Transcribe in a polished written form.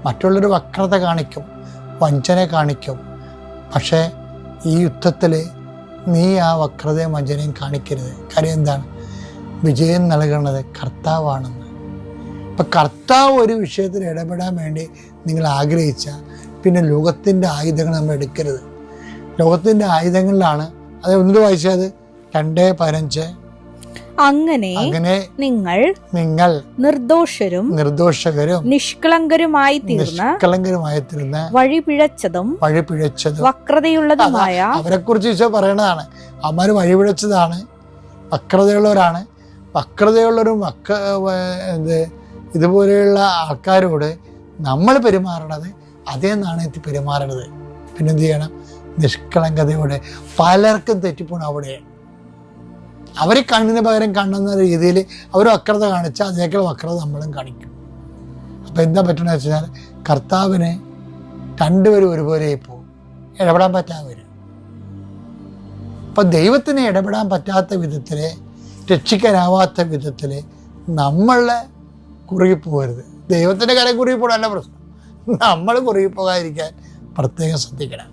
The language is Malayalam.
മറ്റുള്ളൊരു വക്രത കാണിക്കും, വഞ്ചന കാണിക്കും. പക്ഷേ ഈ യുദ്ധത്തിൽ നീ ആ വക്രതയും വഞ്ചനയും കാണിക്കരുത്. കാര്യം എന്താണ്? വിജയം നൽകുന്നത് കർത്താവാണെന്ന്. അപ്പം കർത്താവ് ഒരു വിഷയത്തിൽ ഇടപെടാൻ വേണ്ടി നിങ്ങൾ ആഗ്രഹിച്ചാൽ പിന്നെ ലോകത്തിൻ്റെ ആയുധങ്ങൾ നമ്മൾ എടുക്കരുത്. ലോകത്തിൻ്റെ ആയുധങ്ങളിലാണ് അത് ഒന്നിട്ട് വായിച്ചത് 2:15. അങ്ങനെ നിങ്ങൾ നിർദോഷരും നിഷ്കളങ്കരുമായി തീർന്ന് വഴിപിഴച്ചതും വക്രതയുള്ളതുമായ അവരെ കുറിച്ച് ഈശോ പറയണതാണ്. അവന്മാർ വഴിപിഴച്ചതാണ്, വക്രതയുള്ളവരാണ്. വക്രതയുള്ളവരും ഇതുപോലെയുള്ള ആൾക്കാരോട് നമ്മൾ പെരുമാറണത് അതേ നാണയത്തിൽ പെരുമാറരുത്. പിന്നെന്ത് ചെയ്യണം? നിഷ്കളങ്കതയോടെ. പലർക്കും തെറ്റിപ്പോണം അവിടെയാണ്. അവർ കണ്ണിന് പകരം കണ്ണെന്ന രീതിയിൽ അവർ വക്രത കാണിച്ചാൽ അതിനേക്കാൾ വക്രത നമ്മളും കാണിക്കും. അപ്പോൾ എന്താ പറ്റണമെന്ന് വെച്ച് കഴിഞ്ഞാൽ കർത്താവിന് രണ്ടുപേരും ഒരുപോലെ പോകും, ഇടപെടാൻ പറ്റാതെ വരും. അപ്പം ദൈവത്തിന് ഇടപെടാൻ പറ്റാത്ത വിധത്തിൽ, രക്ഷിക്കാനാവാത്ത വിധത്തിൽ നമ്മളെ കുറുകിപ്പോകരുത്. ദൈവത്തിൻ്റെ കാര്യം കുറുകിപ്പോകണമല്ല പ്രശ്നം, നമ്മൾ കുറുകിപ്പോകാതിരിക്കാൻ പ്രത്യേകം ശ്രദ്ധിക്കണം.